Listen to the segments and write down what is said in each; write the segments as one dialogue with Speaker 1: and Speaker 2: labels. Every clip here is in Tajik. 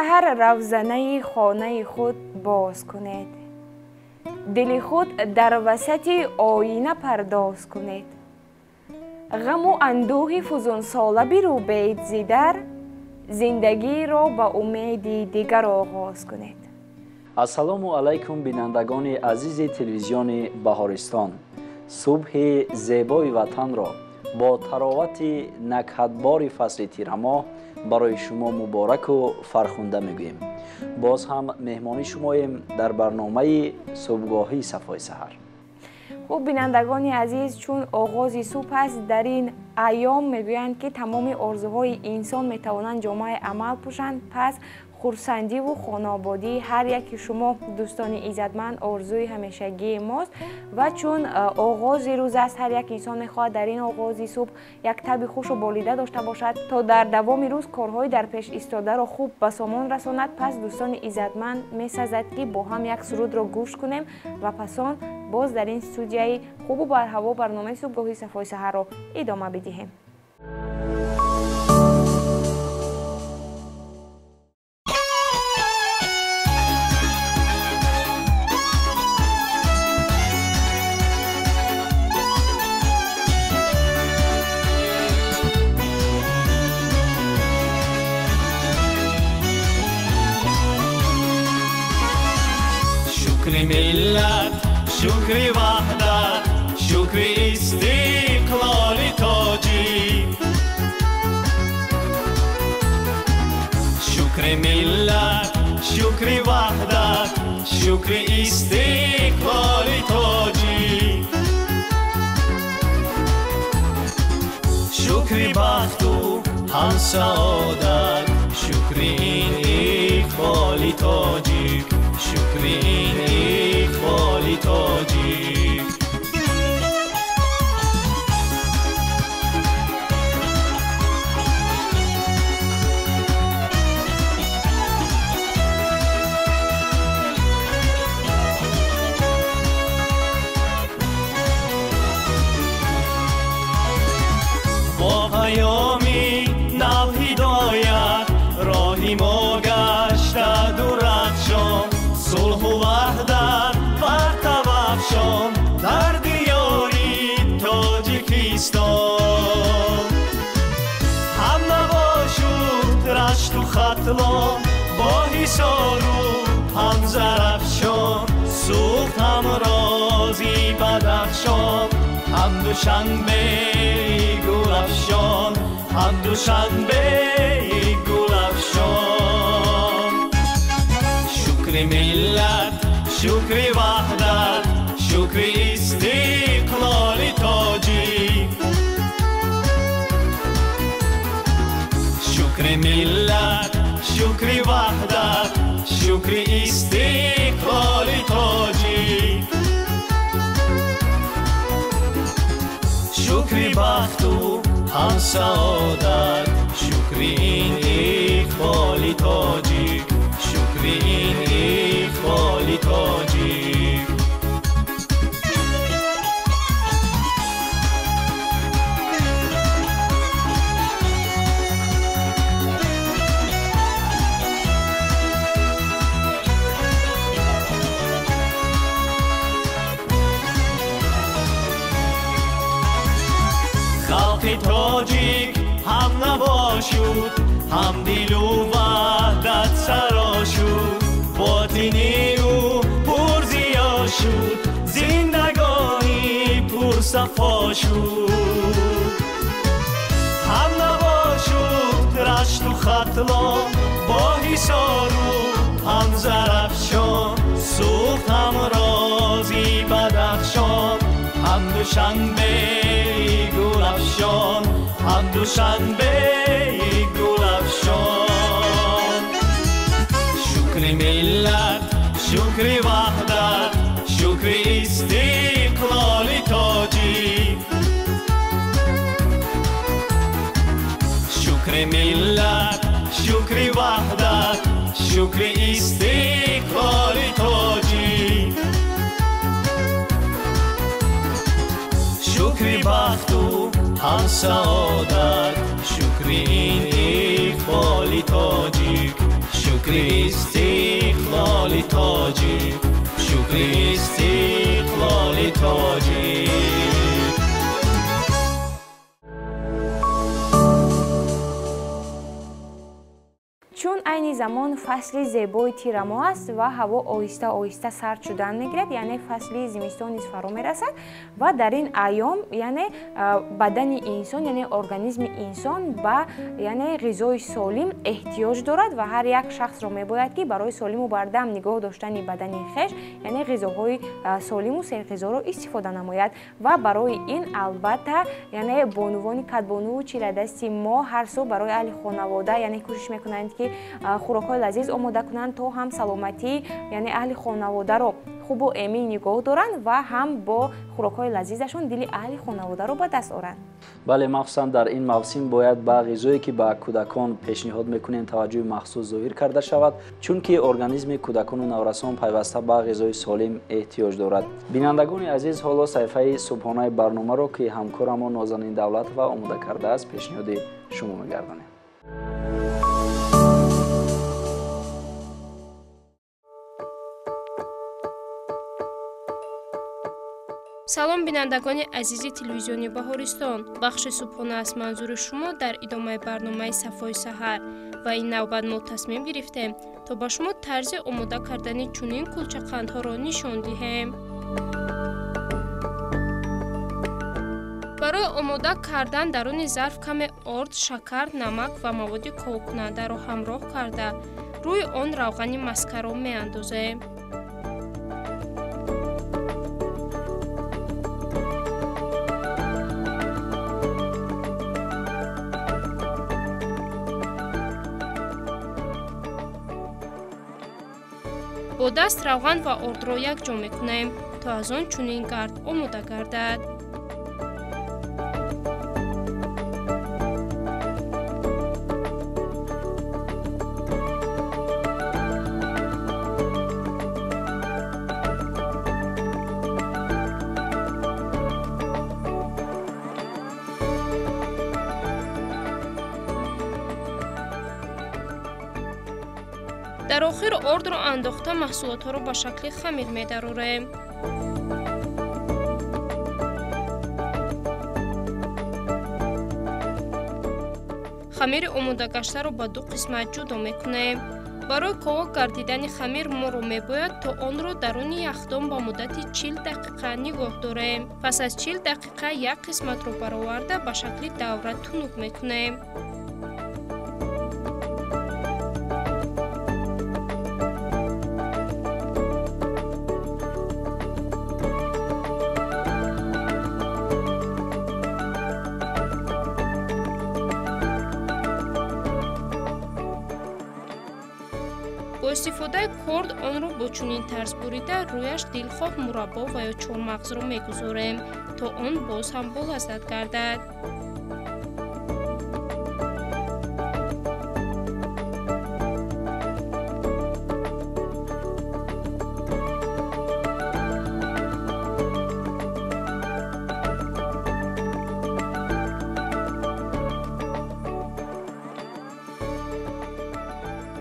Speaker 1: سحر روزنه خانه خود باز کنید. دل خود در وسط آینه پرداز کنید. غم و اندوه فزون ساله بروبید زیدر، زندگی را با امیدی دیگر آغاز کنید.
Speaker 2: السلام علیکم بینندگان عزیز تلویزیون بهارستان. صبح زیبای وطن را با تراوت نکهتبار فصل تیرماه برای شما مبارک و فرخنده میگوییم. باز هم مهمانی شماییم در برنامه صبحگاهی صفای سحر.
Speaker 1: خوب بینندگان عزیز، چون آغاز صبح است، در این ایام میگویند که تمام آرزوهای انسان میتوانند جامعه عمل پوشند. پس خرسندی و خانوادگی هر یک شما دوستان عزتمند آرزوی همیشگی ماست و چون آغاز روز است، هر یک انسان میخواهد در این آغاز صبح یک طبع خوش و بالیده داشته باشد تا در دوام روز کارهای در پیش ایستاده را خوب به سامان رساند. پس دوستان عزتمند میسازد که با هم یک سرود را گوش کنیم و پسان باز در این استودیوی خوب و برهوا برنامه صبحگاهی صفای سحر را ادامه بدهیم.
Speaker 3: شکر ملت، شکر وحدت، شکر استقلال تاجیک. شکر ملت، شکر وحدت، شکر استقلال تاجیک. شکر بخت و هم سعادت، شکر این اقبال تاجیک. شکر این اقبال تاجیک. با پیامی نو هدایت راهی ما گشته درخشان. صلح و وحدت مرتب افشان در دیاری تاجیکستان. هم نباشد رشت و ختلان با حصار و هم زرافشان. سوخت هم رازی بدخشان، هم دوشنبه گل افشان، هم دوشنبه گل افشان. شکر ملت، شکر وحدت، شکر استقلال تاجیک. شکر ملت، شکر وحدت، شکر استقلال تاجیک. شکر بخت و هم سعادت، شکر این اقبال تاجیک. شکر این اقبال تاجیک. خلق تاجیک هم نباشد، هم دل و وحدت سرا شد. باطنی او پر ضیا شد، زندگانی پر صفا شد. هم نباشد رشت و ختلان با حصار و هم زرافشان. سوخت هم رازی بدخشان، هم دوشنبه گل افشان، هم دوشنبه گل افشان. شکر ملت، شکر وحدت، شکر استقلال تاجیک. شکر ملت، شکر وحدت، شکر استقلال تاجیک. شکر بخت و هم سعادت، شکر این اقبال تاجیک. شکر شکر استقلال تاجی شکر استقلال تاجی
Speaker 1: чун айни замон фасли зебои тирамо аст ва ҳаво оҳиста оҳиста сард шудан мегирад, яъне фасли зимистон низ фаро мерасад ва дар ин айём яъне бадани инсон, яъне организми инсон ба яъне ғизои солим эҳтиёҷ дорад ва ҳар як шахсро мебояд ки барои солиму бардам нигоҳ доштани бадани хеш яъне ғизоҳои солиму серғизоро истифода намояд ва барои ин албатта яъне бонувони кадбонуву чирадасти мо ҳар сол барои аҳли хонавода яъне кӯшиш мекунанд ки хӯрокҳои лазиз омода кунанд, то ҳам саломатии яъне аҳли хонаводаро хубу эмин нигоҳ доранд ва ҳам бо хӯрокҳои лазизашон дили аҳли хонаводаро ба даст оранд.
Speaker 2: бале махсусан дар ин мавсим бояд ба ғизое ки ба кӯдакон пешниҳод мекунем таваҷҷӯҳи махсус зоҳир карда шавад, чунки организми кӯдакону наврасон пайваста ба ғизои солим эҳтиёҷ дорад. Бинандагони азиз, ҳоло саҳифаи субҳонаи барномаро ки ҳамкорамон Нозанин Давлатова омода кардааст пешниҳоди шумо мегардонем.
Speaker 4: салом бинандагони азизи телевизиони Баҳористон, бахши субҳона аз манзури шумо дар идомаи барномаи Сафои саҳар ва ин навбат мо тасмим гирифтем то ба шумо тарзи омода кардани чунин кулчақандҳоро нишон диҳем. барои омода кардан даруни зарф каме орд, шакар, намак ва маводи ковокунандаро ҳамроҳ карда рӯи он равғани маскаро меандозем. бо даст равған ва ордро якҷо мекунем то аз он чунин гард омода гардад. дар охир ордро андохта маҳсулотҳоро ба шакли хамир медарорем. хамири омода гаштаро ба ду қисмат ҷудо мекунем. барои ковок гардидани хамир моро мебояд то онро даруни яхдон ба муддати 40 дақиқа нигоҳ дорем. пас аз 40 дақиқа як қисматро бароварда ба шакли давра тунук мекунем. бо истифодаи корд онро бо чунин тарз бурида рӯяш дилхоҳ мураббо ва ё чормағзро мегузорем то он боз ҳам болаззат гардад.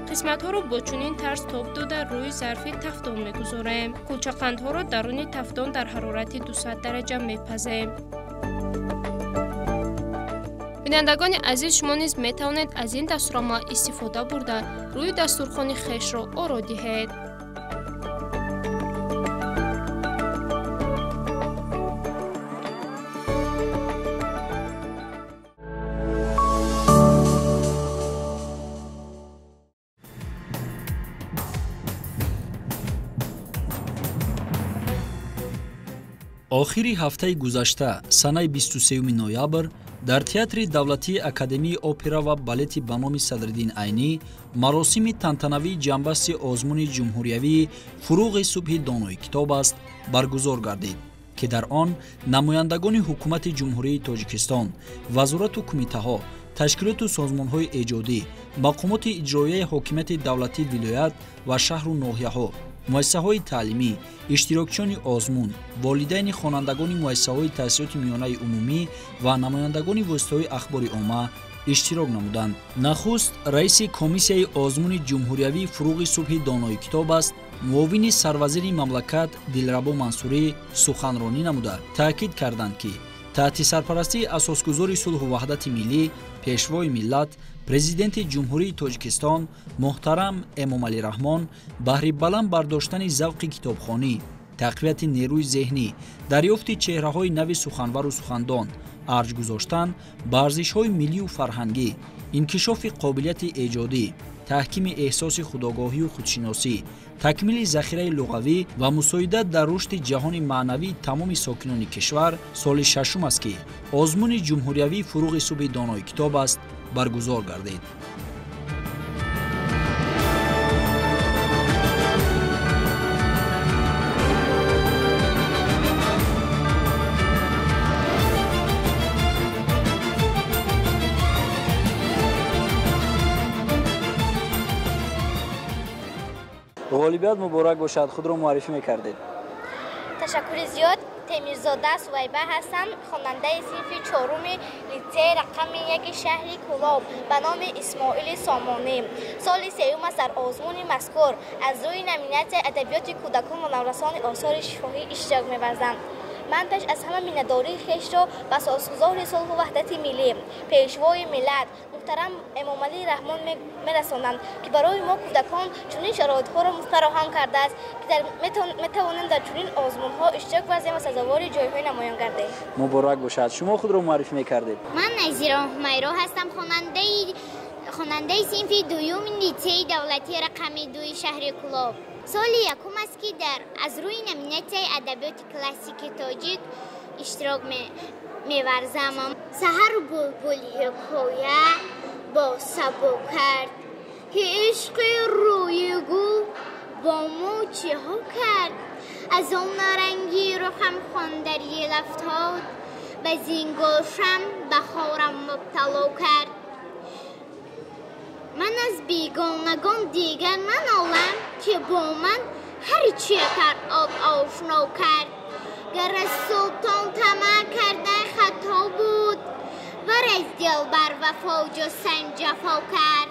Speaker 4: қисматҳоро бо чунин тарз тоб дода рӯи зарфи тафтон мегузорем. кулчақандҳоро даруни тафтон дар ҳарорати 200 дараҷа мепазем. бинандагони азиз, шумо низ метавонед аз ин дастурамал истифода бурда рӯи дастурхони хешро оро диҳед.
Speaker 5: охири ҳафтаи гузашта санаи 23 ноябр дар театри давлатии академияи опера ва балети ба номи Садриддин Айнӣ маросими тантанавии ҷанбасти озмуни ҷумҳуриявии фуруғи субҳи донои китоб аст баргузор гардид, ки дар он намояндагони ҳукумати ҷумҳурии Тоҷикистон, вазорату кумитаҳо, ташкилоту созмонҳои эҷодӣ, мақомоти иҷроияи ҳокимияти давлатӣ вилоят ва шаҳру ноҳияҳо, муассисаҳои таълимӣ, иштирокчиёни озмун, волидайни хонандагони муассисаҳои таҳсилоти миёнаи умумӣ ва намояндагони воситаҳои ахбори омма иштирок намуданд. Нахуст раиси комиссияи озмуни ҷумҳуриявии фуруғи субҳи донои китоб аст, муовини сарвазири мамлакат Дилрабо Мансурӣ суханронӣ намуда таъкид карданд ки таҳти сарпарастии асосгузори сулҳу ваҳдати миллӣ, пешвои миллат, президенти ҷумҳурии Тоҷикистон муҳтарам Эмомалӣ Раҳмон баҳри баланд бардоштани завқи китобхонӣ, тақвияти нерӯи зеҳнӣ, дарёфти чеҳраҳои нави суханвару сухандон, арҷ гузоштан ба арзишҳои миллию фарҳангӣ, инкишофи қобилияти эҷодӣ, таҳкими эҳсоси худогоҳию худшиносӣ, такмили захираи луғавӣ ва мусоидат дар рушди ҷаҳони маънавии тамоми сокинони кишвар соли шашум аст ки озмуни ҷумҳуриявии фуруғи субҳи донои китоб аст баргузор гардид.
Speaker 2: ғолибият муборак бошад. Худро муаррифӣ мекардед.
Speaker 6: ташаккури зиёд. Темирзода Сувайба ҳастам, хонандаи синфи чоруми литсеи рақами 1 шаҳри Кӯлоб ба номи Исмоили Сомонӣ. Соли сеюм аст дар озмуни мазкур аз рӯи номинатсияи адабиёти кӯдакон ва наврасони осори шифоҳӣ иштирок меварзам. Ман пеш аз ҳама миннатдории хешро ба асосгузори сулҳу ваҳдати миллӣ, пешвои миллат муҳтарам Эмомалӣ Раҳмон мерасонам, ки барои мо кӯдакон чунин шароитҳоро фароҳам кардааст, ки метавонем дар чунин озмунҳо иштирок варзем ва сазовори ҷойҳои намоён гардем.
Speaker 2: Муборак бошад. Шумо худро муаррифӣ мекардед.
Speaker 6: Ман Назира Ҳумайро ҳастам, хонандаи синфи дуюми литсеи давлатии рақами 2 шаҳри Кӯлоб. соли якум аст ки аз рӯи номинатсияи адабиёти классики тоҷик иштирок меварзам. Саҳар булбули ҳикоя бо сабо кард ки ишқи рӯи гул бо мо чиҳо кард. аз он рангӣ рухам хон дар ел афтод, ба зингошам бахорам мубтало кард. من از بیگانگان دیگر ننالم که با من هر چی کرد آشنا کرد. گر از سلطان طمع کردن خطا بود و از دلبر وفا جستن جفا کرد.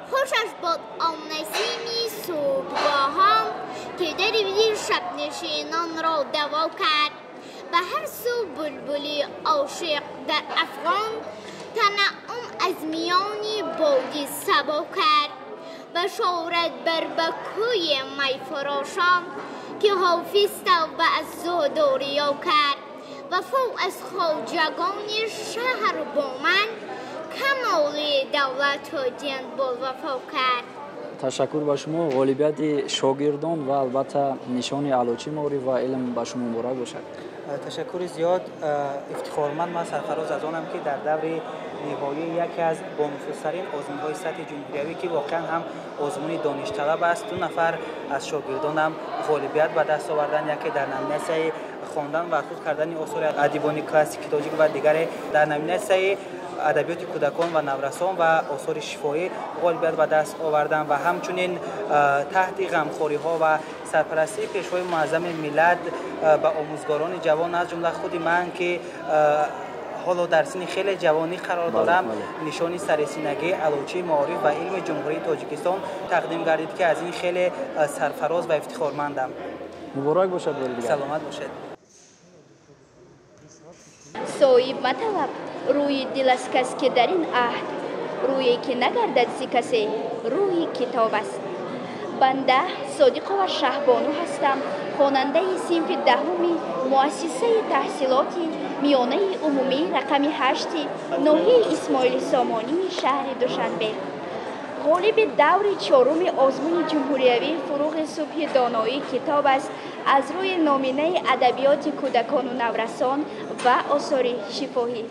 Speaker 6: خوشش باد آن نسیمی صبحگاهان که در ویر شب نشینان را دوا کرد. به هر سو بلبلی عاشق در افغان تنعم از میانی بادی سبا کرد. بشارت بر بکوی می فراشان که حافظ توبه از زهداریا کرد. وفا از خواجگان شهر با من کمالی دولت و دین با وفا کرد.
Speaker 2: تشکر با شما. غالبیت شاگردان و البته نشان علوچی موری و علم با شما مبارک باشد.
Speaker 7: تشکر زیاد. افتخارمند من سرفراز از آنم که در دور نهایی یکی از بانفوذترین آزمون‌های سطح جمهوریوی که واقعا هم آزمون دانشطلب است، 2 نفر از شاگردانم غالبیت به دست آوردن، یکی در نامینه‌ی خواندن و خود کردن آثار ادیبان کلاسیک تاجیک و دیگر در نامینه‌ی ادبیات کودکان و نورسان و آثار شفاهی غالبیت به دست آوردن و همچنین تحت غمخوری‌ها و سرپرستی پیشوای معظم ملت به آموزگاران جوان از جمله خود من که حالا در سن خیلی جوانی قرار دارم نشانی سررسیدگی علوچه معارف و علم جمهوری تاجیکستان تقدیم گردید که از این خیلی سرفراز و افتخارمندم.
Speaker 2: مبارک باشد.
Speaker 7: سلامت باشد.
Speaker 8: صایب مطلب روی دل است کس که در این عهد روی که نگردد زی کسی روی کتاب است. بنده صادق و شهبانو هستم، خواننده صنف دهمی مؤسسه تحصیلاتی میانه عمومی رقم 8 ناحیه اسماعیل سامانی شهر دوشنبه. غالب دور 4 آزمون جمهوریوی فروغ صبح دانایی کتاب است از روی نامینه ادبیات کودکان و نورسان و آثار شفاهی.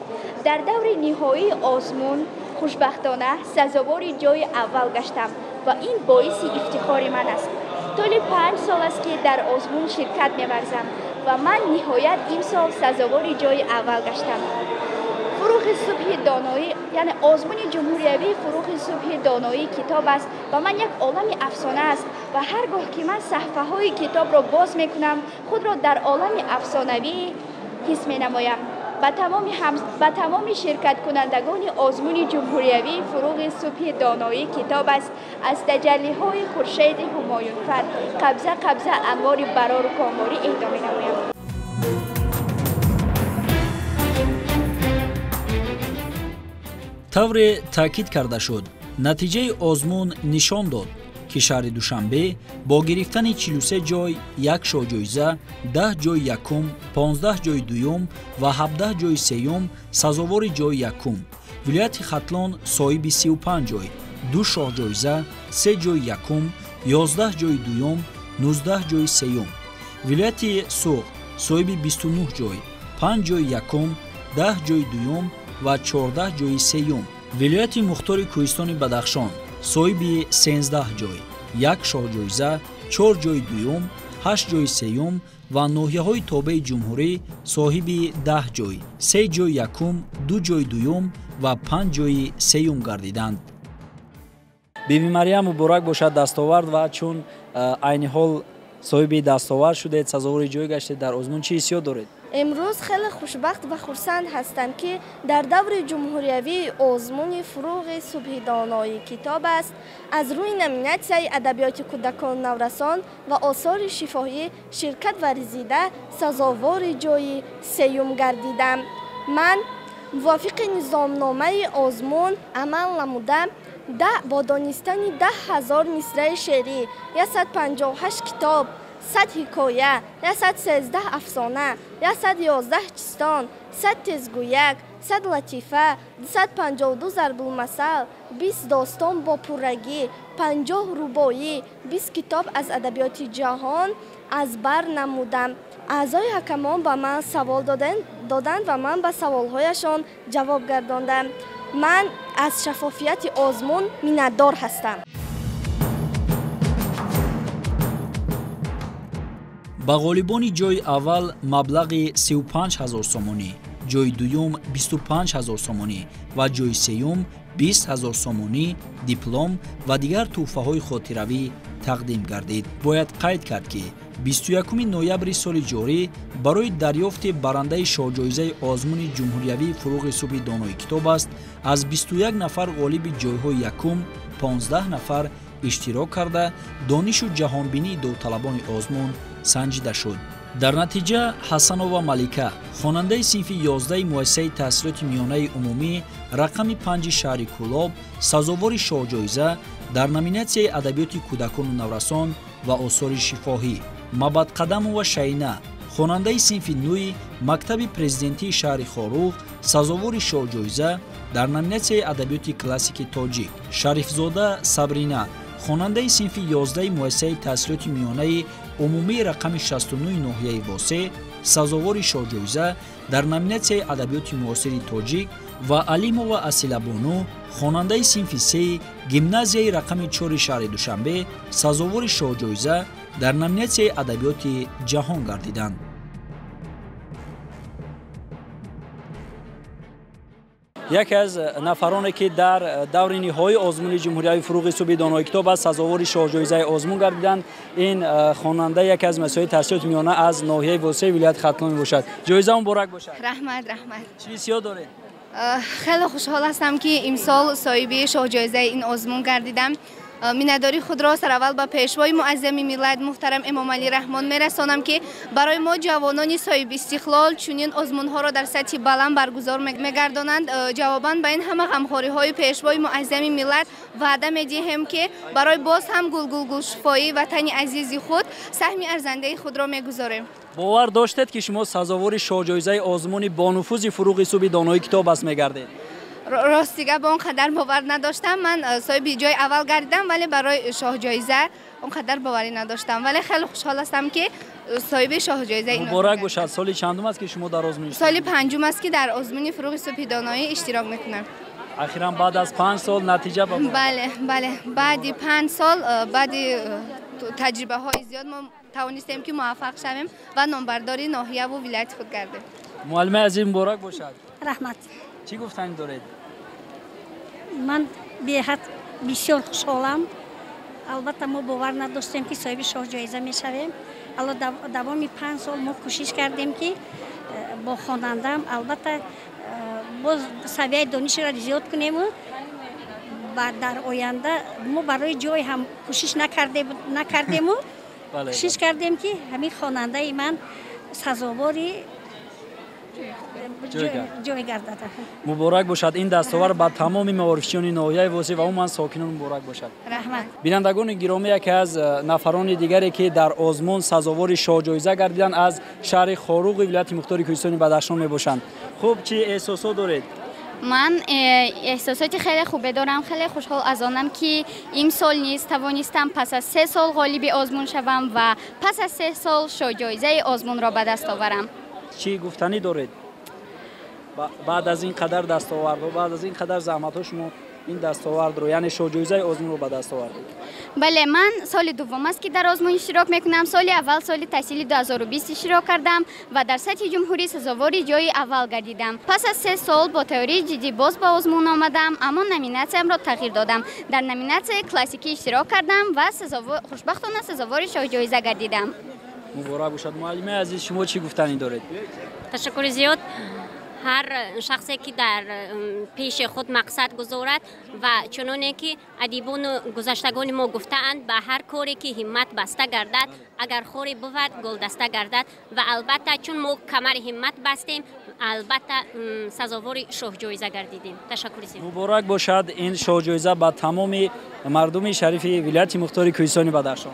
Speaker 8: در دور نهایی آزمون خوشبختانه سزاوار جای اول گشتم و این باعث افتخار من است. طول 5 سال است که در آزمون شرکت می‌ورزم و من نهایت این سال سزاوار جای اول گشتم. فروغ صبح دانایی یعنی آزمون جمهوریوی فروغ صبح دانایی کتاب است و من یک عالم افسانه است و هرگاه که من صفحه‌های کتاب را باز می‌کنم خود را در عالم افسانوی حس می‌نمایم. به تمام شرکت کنندگان آزمون جمهوریوی فروغ صبح دانایی کتاب است. از تجلی های خورشید همایونفر قبضه انوار برار و کاماری اهدا می‌نمایم.
Speaker 5: тавре таъкид карда шуд, натиҷаи озмун нишон дод ки шаҳри Душанбе бо гирифтани 43 ҷой, 1 шоҳҷоиза, 10 ҷойи якум, 15 ҷойи дуюм ва 17 ҷойи сеюм сазовори ҷойи якум, вилояти Хатлон соҳиби 35 ҷой, 2 шоҳҷоиза, 3 ҷойи якум, 11 ҷойи дуюм, 19 ҷойи сеюм, вилояти Суғ соҳиби 29 ҷой, 5 ҷойи якум, 10 ҷойи дуюм ва 14 ҷойи сеюм, вилояти Мухтори Кӯҳистони Бадахшон соҳиби 13 ҷой, 1 шоҳҷоиза, 4 ҷойи дуюм, 8 ҷойи сеюм ва ноҳияҳои тобеи ҷумҳурӣ соҳиби 10 ҷой, 3 ҷойи якум, 2 ҷойи дуюм ва 5 ҷойи сеюм гардиданд. биби Мариям муборак бошад дастовард ва чун айни ҳол соҳиби дастовард шудед, сазовори ҷой гаштед дар озмун, чӣ ҳиссиёт доред?
Speaker 9: امروز خیلی خوشبخت و خرسند هستم که در دور جمهوریوی آزمون فروغ صبح دانایی کتاب است از روی نامیناسیای ادبیات کودکان نورسان و آثار شفاهی شرکت ورزیده سزاوار جای سیوم گردیدم. من موافق نظامنامه آزمون عمل نمودم. با دانستن 10,000 مصرع شعری، 158 کتاب، 100 حکایه، 113 افسانه، 111 چستان، 100 تزگویک، 100 لطیفه، 252 ضرب المثل، 20 داستان با پررگی، 50 رباعی، 20 کتاب از ادبیات جهان از بر نمودم. اعضای حکمان به من سوال دادند و من به سوالهایشان جواب گرداندم. من از شفافیت آزمون منتدار هستم.
Speaker 5: ба ғолибони ҷойи аввал маблағи 35,000 сомонӣ, ҷойи дуюм 25,000 сомонӣ ва ҷойи сеюм 20,000 сомонӣ, диплом ва дигар тӯҳфаҳои хотиравӣ тақдим гардид. бояд қайд кард ки 21 ноябри соли ҷорӣ барои дарёфти барандаи шоҳҷоизаи озмуни ҷумҳуриявии фуруғи субҳи донои китоб аст, аз 21 нафар ғолиби ҷойҳои якум 15 нафар иштирок карда донишу ҷаҳонбинии довталабони озмун санҷида шуд. дар натиҷа Ҳасанова Малика, хонандаи синфи 11 муассисаи таҳсилоти миёнаи умумӣ рақами 5 шаҳри Кӯлоб сазовори шоҳҷоиза дар номинатсияи адабиёти кӯдакону наврасон ва осори шифоҳӣ. Мабадқадамова Шаина, хонандаи синфи 9 мактаби президентии шаҳри Хорух сазовори шоҳҷоиза дар номинатсияи адабиёти классики тоҷик. Шарифзода Сабрина, хонандаи синфи 11 муассисаи таҳсилоти миёнаи умумии рақами 69 ноҳияи Восе сазовори шоҳҷоиза дар номинатсияи адабиёти муосири тоҷик ва Алимова Асилабону, хонандаи синфи 3 гимназияи рақами 4 шаҳри Душанбе сазовори шоҳҷоиза дар номинатсияи адабиёти ҷаҳон гардиданд. яке аз нафароне ки дар даври ниҳои озмуни ҷумҳуриявии фуруғи субҳи донои китоб аст сазовори шоҳҷоизаи озмун гардиданд. ин хонанда яке аз масоили таҳсилоти миёна аз ноҳияи Восеи вилояти Хатлон мебошад. ҷоиза муборак бошад.
Speaker 8: раҳмат.
Speaker 5: чӣ ҳиссиёт доред?
Speaker 8: خیلی خوشحال هستم که امسال صاحب شاهجایزه این آزمون گردیدم. منتداری خود را سرول به پیشوای معظم ملت محترم امام علی رحمان میرسانم که برای ما جوانان صاحب استقلال چنین آزمون ها را در سطح بلند برگزار میگردانند. جواباً به این همه غمخواری های پیشوای معظم ملت وعده میدهیم که برای باز هم گلشفایی وطن عزیز خود سهم ارزنده خود را میگذاریم.
Speaker 5: باور داشتید که شما سزاوار شاهجایزه آزمون با نفوذ فروغ صبح دانایی کتاب است میگردید؟
Speaker 8: راستیگه با اونقدر باور نداشتم. من صاحب جای اول گردیدم ولی برای شاه جایزه اونقدر باوری نداشتم، ولی خیلی خوشحال هستم که صاحب شاه جایزه این
Speaker 5: مبارک باشد. سال چندم است که شما در آزمون؟
Speaker 8: سال پنجم است که در آزمون فروغ صبح دانایی اشتراک میکنم.
Speaker 5: اخیراً بعد از 5 سال نتیجه
Speaker 8: بله بعد 5 سال بعد تجربه های زیاد ما توانستیم که موفق شویم و نامبرداری ناحیه و ولایت خود گردیم.
Speaker 5: معلم عزیز مبارک باشد.
Speaker 10: رحمت.
Speaker 5: چی گفتن دارید؟
Speaker 10: من بی‌حد بسیار خوشحالم. البته ما باور نداشتیم که صاحب شاه جایزه میشویم. الان دوام 5 سال ما کوشش کردیم که با خوانندم البته باز سویه دانش را زیاد کنیم و در آینده ما برای جای هم کوشش نکردیم کوشش کردیم که همین خواننده من سزاواری جای گردد.
Speaker 5: مبارک باشد این دستاورد با تمام معارفچیان ناحیه واسی و عموما ساکنان مبارک باشد.
Speaker 10: رحمت.
Speaker 5: بینندگان گرامی، یکی از نفران دیگری که در آزمون سزاوار شاه جایزه گردیدند از شهر خاروق ولایت مختار کوهستان بدخشان میباشند. خوب چی احساسات دارید؟
Speaker 8: من احساساتی خیلی خوبه دارم. خیلی خوشحال از آنم که این سال نیز توانستم پس از 3 سال غالب آزمون شوم و پس از 3 سال شاه جایزه آزمون را به دست آورم.
Speaker 5: چی گفتنی دارید؟ بعد از این قدر دستاورد و بعد از این قدر زحمت شما این دستاورد رو یعنی شاه جایزه آزمون رو به دست آوردید؟
Speaker 8: بله، من سال دوم است که در آزمون اشتراک میکنم. سال اول سال تحصیلی 2020 اشتراک کردم و در سطح جمهوری سزاوار جای اول گردیدم. پس از 3 سال با تئوری جدی باز به آزمون آمدم، اما نامیناسیم را تغییر دادم. در نامیناسیون کلاسیکی اشتراک کردم و خوشبختانه سزاوار شاه جایزه گردیدم.
Speaker 5: مبارک باشد. معلم عزیز، شما چی گفتنی دارید؟
Speaker 11: تشکر زیاد. هر شخصی که در پیش خود مقصد گذارد و چنانه که ادیبان گذشتگان ما گفتند به هر کاری که همت بسته گردد اگر خوری بود گل دسته گردد و البته چون ما کمر همت بستیم البته سزاوار شاه جایزه گردیدیم. تشکر زیاد.
Speaker 5: مبارک باشد این شاه جایزه به تمام مردم شریف ولایت مختار کوهستان بدخشان.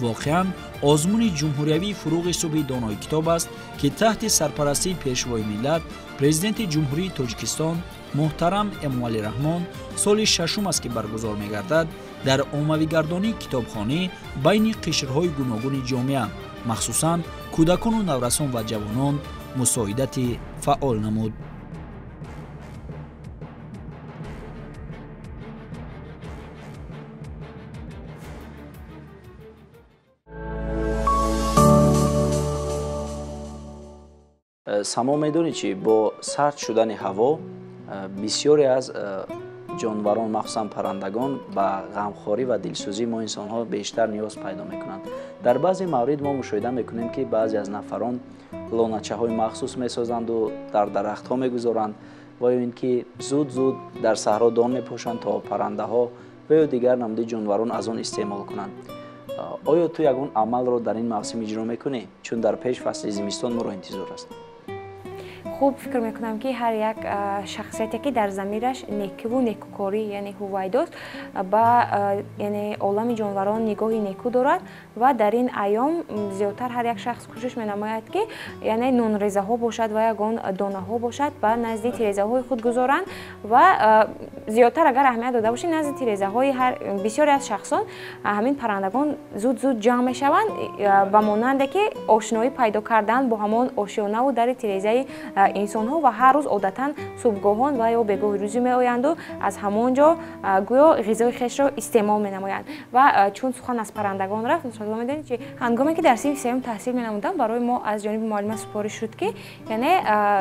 Speaker 5: واقعاً آزمون جمهوریوی فروغ صبح دانای کتاب است که تحت سرپرستی پیشوای ملت پرزیدنت جمهوری تاجیکستان محترم امومعلی رحمان سال 6 است که برگزار می‌گردد. در عمومی‌گردانی کتابخانه بین قشرهای گوناگون جامعه مخصوصاً کودکان و نورسان و جوانان مساعدت فعال نمود. سما میدونی چی؟ با سرد شدن هوا بسیاری از جانوران مخصوصا پرندگان با غمخواری و دلسوزی ما انسان ها بیشتر نیاز پیدا میکنند. در بعضی موارد ما مشاهده میکنیم که بعضی از نفران لانچه های مخصوص میسازند و در درخت ها میگذارند و یا اینکه زود در صحرا دان میپوشند تا پرنده ها و یا دیگر نماد جانوران از آن استعمال کنند. آیا تو یگان عمل رو در این موسم اجرا میکنی؟ چون در پیش فصل زمستان ما رو انتظار است.
Speaker 1: خوب فکر میکنم که هر یک شخصیتی که در ضمیرش نیکی و نیکوکاری یعنی هوای داشت با یعنی عالم جانوران نگاهی نیکو دارد و در این ایام زیادتر هر یک شخص کوشش می‌نماید که یعنی نون ریزه ها باشد و یگان دانه ها باشد و نزدیک تیرزه های خود گذارند و زیادتر اگر اهمیت داده باشید نزدیک تیرزه های بسیاری از شخصان همین پرندگان زود جمع میشوند و مانند که آشنایی پیدا کردن با همان آشیانه و در تیرزه انسان ها و هر روز عادتاً صبحگاهان و یا بگاه روزی می آیند و از همانجا گویا غذای خویش را استعمال می نمایند و چون سخن از پرندگان رفت متوجه می‌دانید که هنگامی که در صف سوم تحصیل می نمودم برای ما از جانب معلم سپارش شد که یعنی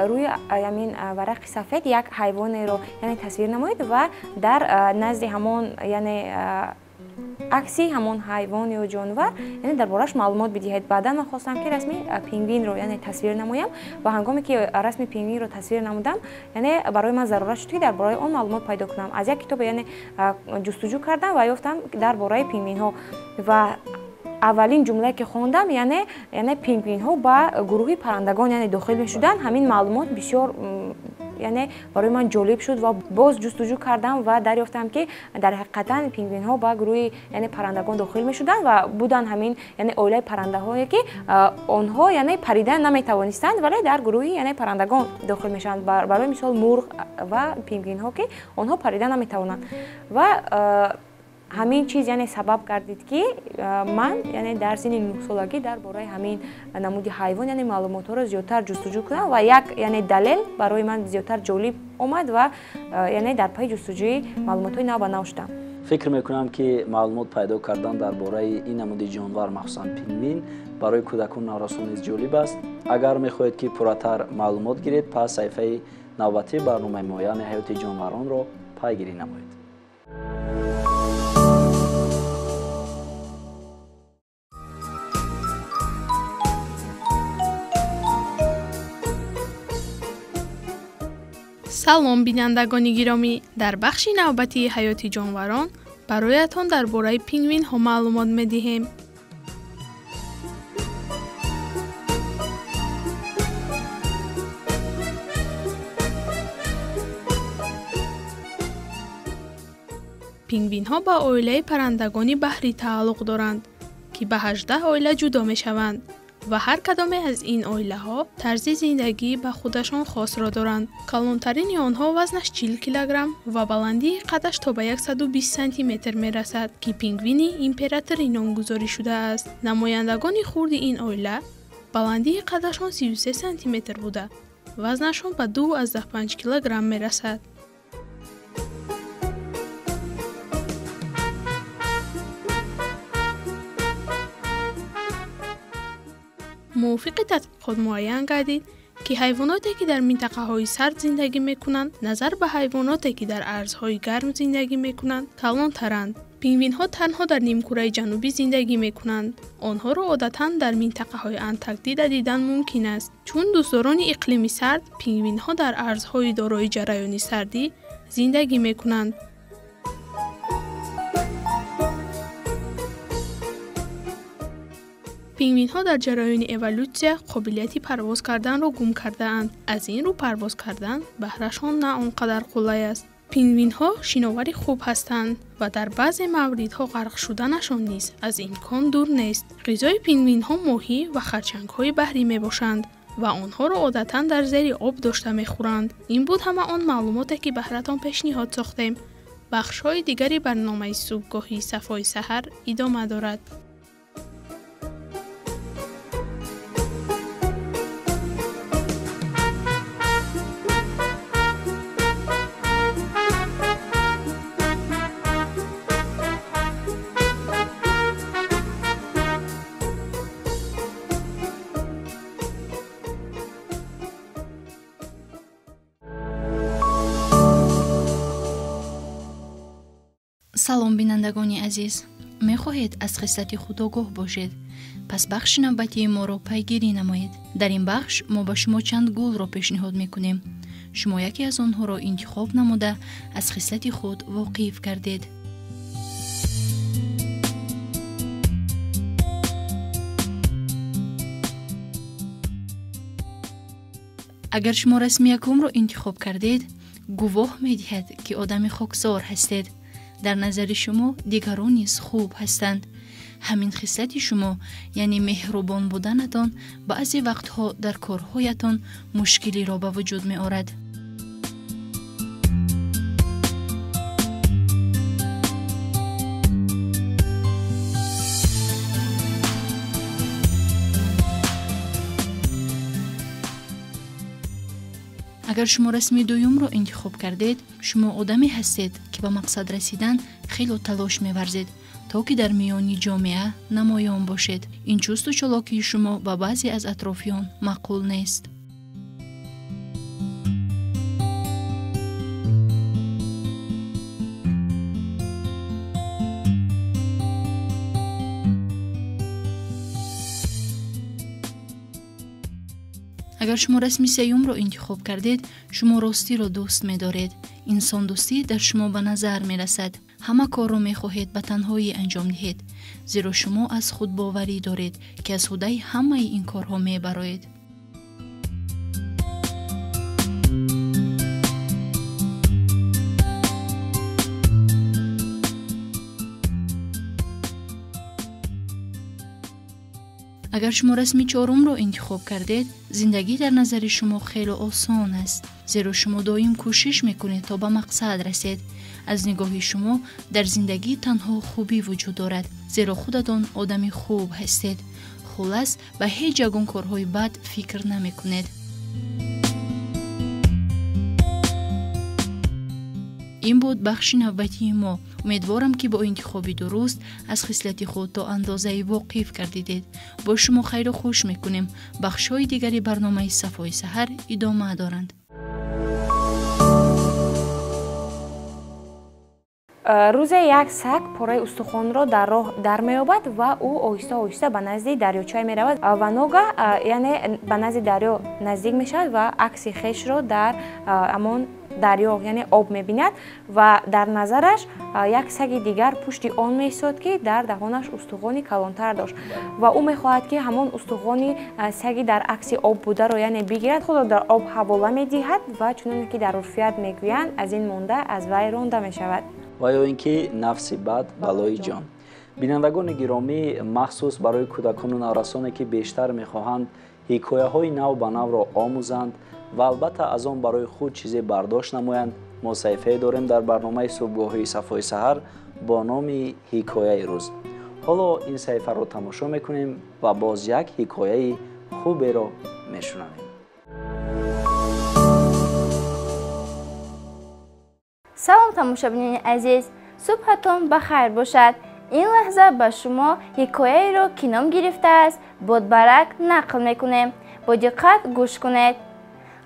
Speaker 1: روی همین ورق سفید یک حیوان را یعنی تصویر نمایید و در نزد همان یعنی عکسی همان حیوان یا جانور یعنی دربارش معلومات بدهید. بعدا من خواستم که رسمی پینگوین رو یعنی تصویر نمایم و هنگامی که رسمی پینگوین رو تصویر نمودم یعنی برای من ضرورت شد که درباره آن معلومات پیدا کنم. از یک کتاب یعنی جستجو کردم و یافتم درباره پینگوین ها و اولین جمله که خوندم یعنی پینگوین ها با گروهی پرندگان یعنی داخل می‌شدند. همین معلومات بسیار یعنی برای من جالب شد و باز جستجو کردم و دریافتم که در حقیقت پینگوین ها با گروه یعنی پرندگان داخل می شدند و بودن همین یعنی اوله پرنده هایی که آنها یعنی پریدن نمی توانستند ولی در گروه یعنی پرندگان داخل می شدند. برای مثال مرغ و پینگوین ها که آنها پریدن نمی توانند و همین چیز یعنی سبب گردید که من یعنی در سن 9 سالگی درباره همین نمودی حیوان یعنی معلومات را زیادتر جستجو کنم و یک یعنی دلیل برای من زیادتر جالب آمد و یعنی در پای جستجوی معلومات نو به نو شدم.
Speaker 2: فکر میکنم که معلومات پیدا کردن درباره این نمودی جانور مخصوصا پینگوین برای کودکان نورسان نیز جالب است. اگر میخواهید که پرتر معلومات گیرید پس صفحه نوبتی برنامه ما یعنی حیات جانوران را پیگیری نمایید.
Speaker 12: салом бинандагони гиромӣ, дар бахши навбатии ҳаёти ҷонварон бароятон дар бораи пингвинҳо маълумот медиҳем. пингвинҳо ба оилаи паррандагони баҳрӣ тааллуқ доранд, ки ба 18 оила ҷудо мешаванд ва ҳар кадоме аз ин оилаҳо тарзи зиндагӣ ба худашон хосро доранд. калонтарини онҳо вазнаш 40 килограмм ва баландии қадаш то ба 120 сантиметр мерасад, ки пингвини императори номгузорӣ шудааст. намояндагони хурди ин оила баландии қадашон 33 сантиметр буда вазнашон ба 2,5 килограмм мерасад. мувофиқи тадқиқот муайян гардид, ки ҳайвоноте ки дар минтақаҳои сард зиндагӣ мекунанд назар ба ҳайвоноте ки дар арзҳои гарм зиндагӣ мекунанд калонтаранд. пингвинҳо танҳо дар нимкураи ҷанубӣ зиндагӣ мекунанд. онҳоро одатан дар минтақаҳои антарктида дидан мумкин аст. чун дӯстдорони иқлими сард, пингвинҳо дар арзҳои дорои ҷараёни сардӣ зиндагӣ мекунанд. пингвинҳо дар ҷараёни эволюсия қобилияти парвоз карданро гум кардаанд. аз ин рӯ парвоз кардан баҳрашон на он қадар қулай аст. пингвинҳо шиновари хуб ҳастанд ва дар баъзе мавридҳо ғарқ шуданашон низ аз имкон дур нест. ғизои пингвинҳо моҳӣ ва харчангҳои баҳрӣ мебошанд ва онҳоро одатан дар зери об дошта мехӯранд. ин буд ҳама он маълумоте ки баҳратон пешниҳод сохтем. бахшҳои дигари барномаи субҳгоҳи сафои саҳар идома дорад.
Speaker 13: салом бинандагони азиз, мехоҳед аз хислати худ огоҳ бошед? пас бахши навбатии моро пайгирӣ намоед. дар ин бахш мо ба шумо чанд гулро пешниҳод мекунем. шумо яке аз онҳоро интихоб намуда аз хислати худ воқиф гардед. агар шумо расми якумро интихоб кардед, гувоҳ медиҳад ки одами хоксор ҳастед. дар назари шумо дигарон низ хуб ҳастанд. ҳамин хислати шумо, яъне меҳрубон буданатон, баъзе вақтҳо дар корҳоятон мушкилиро ба вуҷуд меорад. агар шумо расми дуюмро интихоб кардед, шумо одаме ҳастед ки ба мақсад расидан хело талош меварзед, то ки дар миёни ҷомеа намоён бошед. ин чусту чолокии шумо ба баъзе аз атрофиён маъқул нест. агар шумо расми сеюмро интихоб кардед, шумо ростиро дӯст медоред. инсондӯстӣ дар шумо ба назар мерасад. ҳама корро мехоҳед ба танҳоӣ анҷом диҳед, зеро шумо аз худбоварӣ доред, ки аз ҳудаи ҳамаи ин корҳо мебароед. агар шумо расми чорумро интихоб кардед, зиндагӣ дар назари шумо хело осон аст, зеро шумо доим кӯшиш мекунед то ба мақсад расед. аз нигоҳи шумо дар зиндагӣ танҳо хубӣ вуҷуд дорад, зеро худатон одами хуб ҳастед. хулас ба ҳеҷ ягон корҳои бад фикр намекунед. ин буд бахши навбатии мо. умедворам ки бо интихоби дуруст аз хислати худ то андозае воқиф гардидед. бо шумо хайру хуш мекунем. бахшҳои дигари барномаи сафои саҳар идома доранд.
Speaker 1: рӯзе як саг пораи устухонро дар роҳ дармеёбад ва ӯ оҳиста оҳиста ба назди дарёчае меравад ва ногаҳ яъне ба назди дарё наздик мешавад ва акси хешро дар ҳамон дарё яъне об мебинад ва дар назараш як саги дигар пушти он меистод ки дар даҳонаш устухони калонтар дошт ва ӯ мехоҳад ки ҳамон устухони саги дар акси об бударо яъне бигирад худро дар об ҳавола медиҳад ва чуноне ки дар урфият мегӯянд аз ин монда аз вай ронда мешавад
Speaker 2: ва ё ин ки нафси бад балои ҷон. бинандагони гиромӣ махсус барои кӯдакону наврасоне ки бештар мехоҳанд ҳикояҳои нав ба навро омӯзанд ва албатта аз он барои худ чизе бардошт намоянд, мо саҳифае дорем дар барномаи субҳгоҳии Сафои саҳар бо номи ҳикояи рӯз. ҳоло ин саҳифаро тамошо мекунем ва боз як ҳикояи хуберо мешунавем.
Speaker 9: салом тамошобинони азиз, субҳатон бахайр бошад. ин лаҳза ба шумо ҳикояеро ки ном гирифтааст бодбарак нақл мекунем. бо диққат гӯш кунед.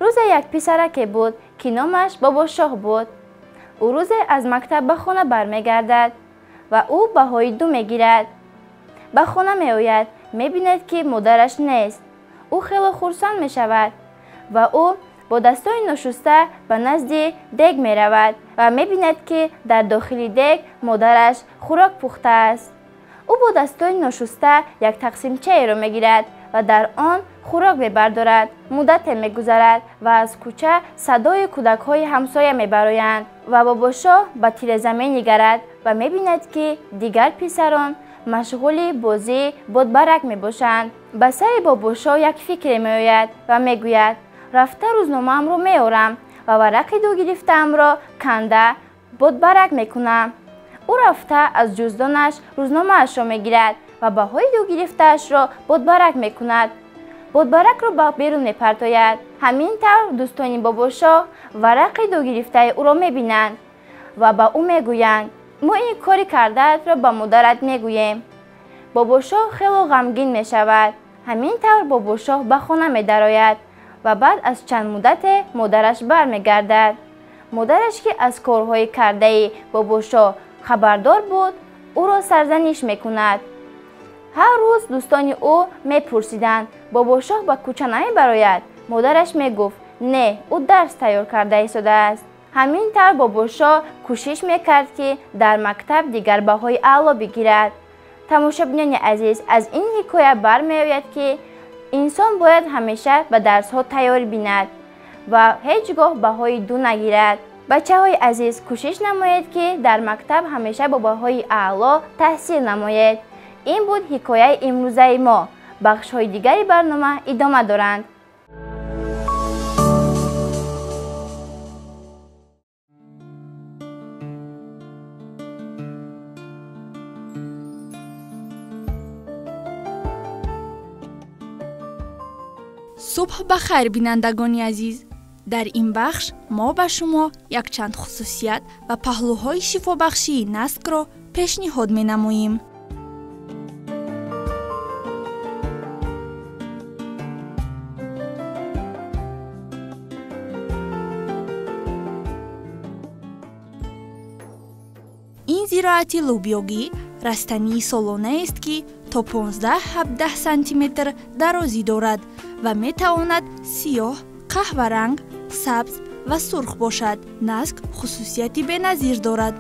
Speaker 9: рӯзе як писараке буд ки номаш бобошоҳ буд. ӯ рӯзе аз мактаб ба хона бармегардад ва ӯ баҳои 2 мегирад. ба хона меояд, мебинед ки модараш нест. ӯ хеле хурсанд мешавад ва ӯ бо дастои ношуста ба назди дег меравад ва мебинед ки дар дохили дег модараш хӯрок пухтааст. ӯ бо дастои ношуста як тақсимчаеро мегирад ва дар он хӯрок мебардорад. муддате мегузарад ва аз кӯча садои кӯдакҳои ҳамсоя мебароянд ва бобошоҳ ба тирезамин нигарад ва мебинед ки дигар писарон машғули бозии бодбарак мебошанд. ба сари бобошоҳ як фикре меояд ва мегӯяд: рафта рӯзномаамро меорам ва варақи 2 гирифтаамро канда бодбарак мекунам. ӯ рафта аз ҷуздонаш рӯзномаашро мегирад ва баҳои 2 гирифтаашро бодбарак мекунад. бодбаракро ба берун мепартояд. ҳамин тавр дӯстони бобошоҳ варақи 2 гирифтаи ӯро мебинанд ва ба ӯ мегӯянд: мо ин кори кардаатро ба модарат мегӯем. бобошоҳ хело ғамгин мешавад. ҳамин тавр бобошоҳ ба хона медарояд ва баъд аз чанд муддате модараш бармегардад. модараш ки аз корҳои кардаи бобошоҳ хабардор буд, ӯро сарзаниш мекунад. ҳар рӯз дӯстони ӯ мепурсиданд: бобошоҳ ба кӯча намебарояд? модараш мегуфт: не, ӯ дарс тайёр карда истодааст. ҳамин тавр бобошоҳ кӯшиш мекард ки дар мактаб дигарбаҳои аъло бигирад. тамошобинони азиз, аз ин ҳикоя бармеояд ки инсон бояд ҳамеша ба дарсҳо тайёр бинад ва ҳеҷ гоҳ баҳои 2 нагирад. бачаҳои азиз, кӯшиш намоед ки дар мактаб ҳамеша бо баҳои аъло таҳсил намоед. ин буд ҳикояи имрӯзаи мо. бахшҳои дигари барнома идома доранд.
Speaker 13: صبح بخیر بینندگان عزیز. در این بخش ما به شما یک چند خصوصیت و پهلوهای شفابخشی نسک را پیشنهاد می نماییم. این زراعت لوبیاگی رستنی سالانه است که تا 15-17 سانتی متر درازی دارد و می تواند سیاه، قهوه رنگ، سبز و سرخ باشد. نسک خصوصیتی بنظیر دارد.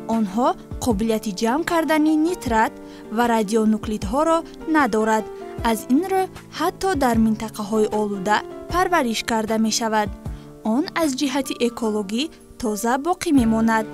Speaker 13: آنها قابلیت جمع کردن نیترات و رادیونوکلیدها را ندارد. از این رو حتی در منطقه های آلوده پرورش کرده می شود. آن از جهت اکولوژی تازه باقی می ماند.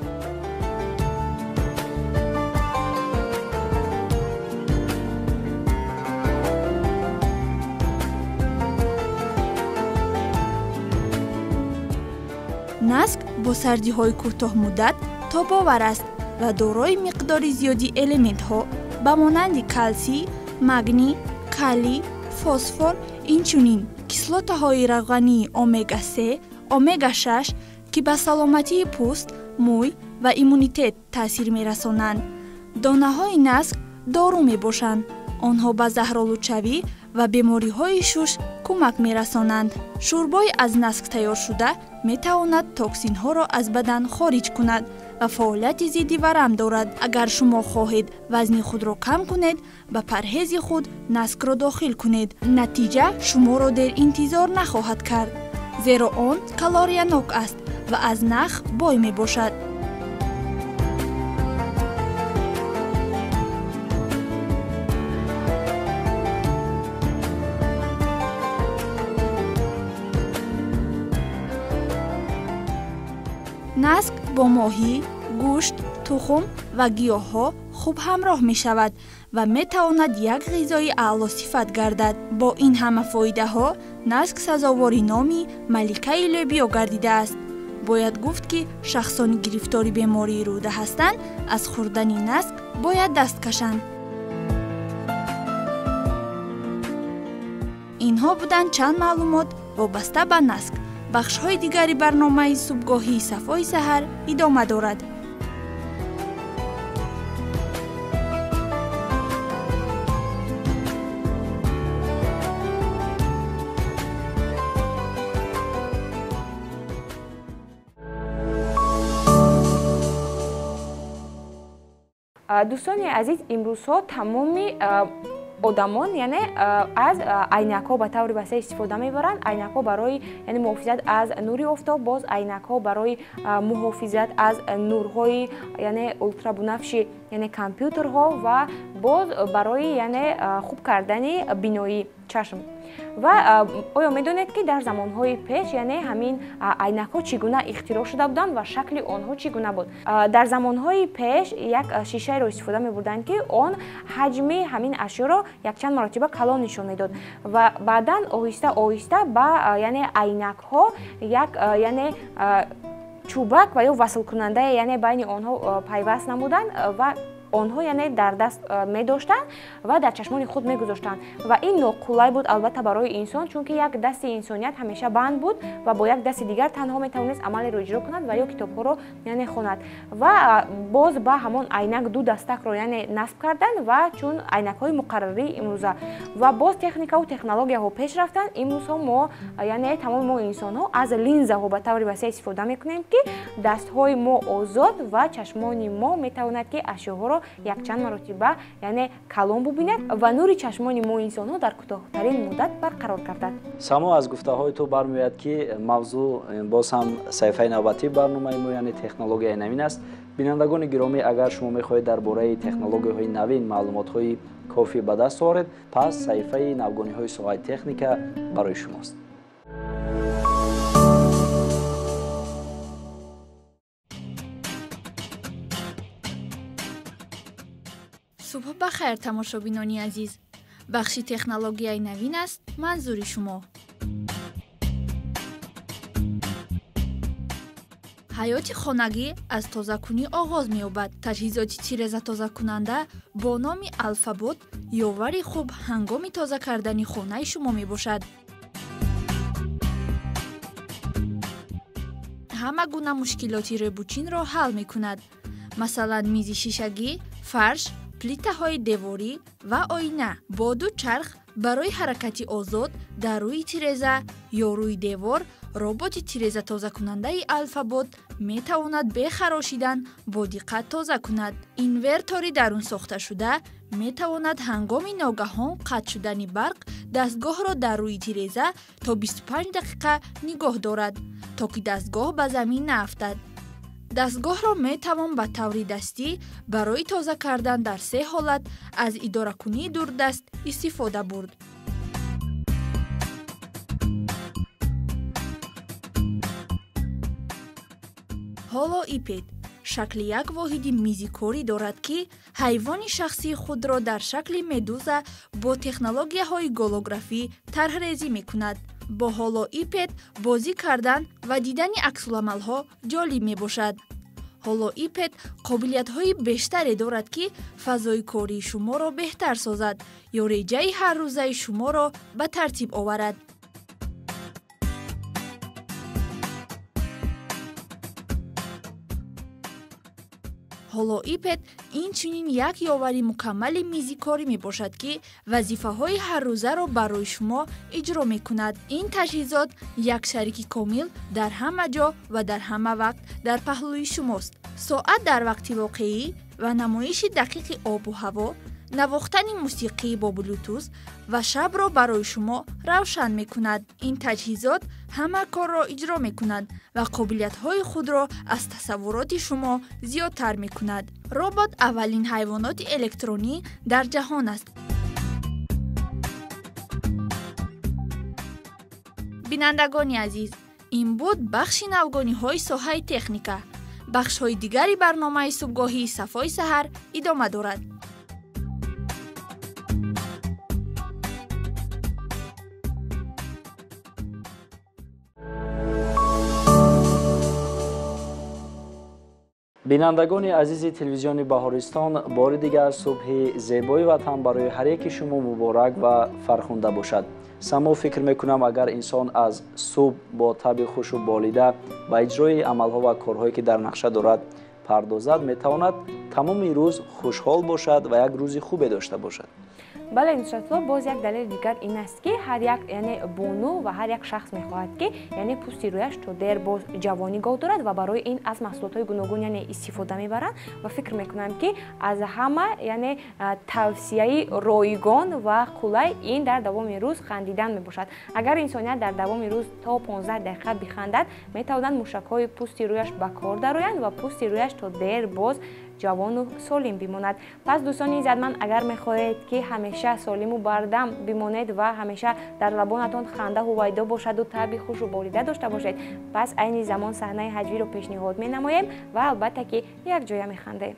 Speaker 13: نسک با سردی های کوتاه مدت تاب‌آور است و دارای مقدار زیادی المنت ها به مانند کلسی، مگنی، کالی، فسفر، اینچنین کیسلات های روغنی امگا 3، امگا 6 که به سلامتی پوست، موی و ایمونیته تاثیر می‌رسانند. دانه های نسک دارو می‌باشند. آنها به زهرآلودشوی و بیماری های شش کمک می‌رسانند. شوربای از نسک تیار شده می‌تواند توکسین ها را از بدن خارج کند
Speaker 9: و فعالیت ضد ورم دارد. اگر شما خواهید وزن خود را کم کنید، به پرهیز خود نسک را داخل کنید. نتیجه شما را در انتظار نخواهد کرد، زیرا آن کالری‌ناک است و از نخ بای می باشد. نسک با ماهی، گوشت، تخم و گیاه‌ها خوب همراه می شود و می تواند یک غذای اعلی صفت گردد. با این همه فایده ها، نسک سزاوار نامی ملکه لوبیا گردیده است. باید گفت که شخصانی گرفتار بیماری روده هستند از خوردن نسک باید دست کشند. اینها بودند چند معلومات وابسته به نسک. بخش‌های دیگری برنامه صبحگاهی صفای سحر ادامه دارد.
Speaker 1: دوستان عزیز، امروزها تمامی одамон яъне аз айнакҳо ба таври васеъ истифода мебаранд. Айнакҳо барои яъне муҳофизат аз нури офтоб, боз айнакҳо барои муҳофизат аз нурҳои яъне ултрабунафши яъне компютерҳо ва боз барои яъне хуб кардани биноии чашм. ва оё медонед ки дар замонҳои пеш яъне ҳамин айнакҳо чӣ гуна ихтироъ шуда буданд ва шакли онҳо чӣ гуна буд? Дар замонҳои пеш як шишаеро истифода мебурданд ки он ҳаҷми ҳамин ашёро якчанд маротиба калон нишон медод ва баъдан оҳиста оҳиста ба яъне айнакҳо як яъне чӯбак ва ё васлкунандае яъне байни онҳо пайваст намуданд ва онҳо яъне дар даст медоштанд ва дар чашмони худ мегузоштанд ва ин ноқулай буд албатта барои инсон, чунки як дасти инсоният ҳамеша банд буд ва бо як дасти дигар танҳо метавонист амалеро иҷро кунад ва ё китобҳоро яъне хонад ва боз ба ҳамон айнак ду дастакро яъне насб карданд ва чун айнакҳои муқаррарии имрӯза ва боз техникаву технологияҳо пеш рафтанд. Имрӯзҳо мо яъне тамоми мо инсонҳо аз линзаҳо ба таври васеъ истифода мекунем ки дастҳои мо озод ва чашмони мо метавонад ки ашёҳоро якчанд маротиба яъне калон бубинад ва нури чашмони мо инсонҳо дар кӯтоҳтарин муддат барқарор гардад.
Speaker 2: Само аз гуфтаҳои ту бармеояд ки мавзӯъ боз ҳам саҳифаи навбатии барномаи мо яъне технологияи навин аст. бинандагони гиромӣ, агар шумо мехоҳед дар бораи технологияҳои навин маълумотҳои кофӣ ба даст оред, пас саҳифаи навгониҳои соҳаи техника барои шумост.
Speaker 9: صبح بخیر تماشابینان عزیز. بخشی تکنولوژی نوین است منظور شما. حیات خانگی از تازه‌کنی آغاز می‌یابد. تجهیزات تیره‌زا تازه‌کننده با نام الفابوت یاوری خوب هنگام تازه کردن خانه شما میباشد. همه گونه مشکلات ربوچین را حل می‌کند. مثلا میز شیشگی، فرش، پلیته‌های دیواری و آینه با دو چرخ برای حرکت آزاد در روی تیره‌زا یا روی دیوار. ربات تیره‌زا تازه کننده الفابوت می تواند به خراشیدن با دقت تازه کند. اینورتوری درون ساخته شده می تواند هنگام ناگهان قطع شدن برق دستگاه را در روی تیره‌زا تا 25 دقیقه نگاه دارد تا که دستگاه به زمین نیفتد. دستگاه را می توان به طور دستی برای تازه کردن در 3 حالت از اداره‌کنی دوردست استفاده برد. هولو ایپد شکل یک واحد میزی کاری دارد که حیوان شخصی خود را در شکل مدوزه با تکنولوژی‌های گولوگرافی طرح‌ریزی می‌کند. با هولو ایپد بازی کردن و دیدن عکس‌العمل‌ها جالب می‌باشد. هولو ایپد قابلیت‌های بیشتری دارد که فضای کاری شما را بهتر سازد یا رژه هر روزه شما را به ترتیب آورد.
Speaker 14: ҳолоипед инчунин як ёвари мукаммали мизи корӣ мебошад, ки вазифаҳои ҳаррӯзаро барои шумо иҷро мекунад. Ин таҷҳизот як шарики комил дар ҳама ҷо ва дар ҳама вақт дар паҳлӯи шумост. Соат дар вақти воқеӣ ва намоиши дақиқи обу ҳаво, навохтани мусиқӣ бо блютуз ва шабро барои шумо равшан мекунад. Ин таҷҳизот ҳама корро иҷро мекунад ва қобилиятҳои худро аз тасаввуроти шумо зиёдтар мекунад. Робот аввалин ҳайвоноти электронӣ дар ҷаҳон аст. бинандагони азиз, ин буд бахши навгониҳои соҳаи техника. бахшҳои дигари барномаи субҳгоҳии Сафои саҳар идома дорад.
Speaker 2: бинандагони азизи телевизиони Баҳористон, бори дигар субҳи зебои ватан барои ҳар яки шумо муборак ва фархунда бошад. Само фикр мекунам, агар инсон аз субҳ бо таби хушу болида ба иҷрои амалҳо ва корҳое ки дар нақша дорад пардозад, метавонад тамоми рӯз хушҳол бошад ва як рӯзи хубе дошта бошад.
Speaker 1: бале нусратулло, боз як далели дигар ин аст ки ҳар як бону ва ҳар як шахс мехоҳад ки пӯсти рӯяш то дер боз ҷавонигоҳ дорад ва барои ин аз маҳсулотҳои гуногун истифода мебаранд ва фикр мекунам ки аз ҳама тавсияи ройгон ва қулай ин дар давоми рӯз хандидан мебошад. Агар инсоният дар давоми рӯз то 15 дақиқа бихандад, метавонанд мушакҳои пӯсти рӯяш ба кор дароянд ва пӯсти рӯяш то дер боз ҷавону солим бимонад. Пас дӯстони иззатманд, агар мехоҳед ки ҳамеша солиму бардам бимонед ва ҳамеша дар лабонатон ханда ҳувайдо бошаду таби хушу болида дошта бошед, пас айни замон саҳнаи ҳаҷвиро пешниҳод менамоем ва албатта ки якҷоя механдем.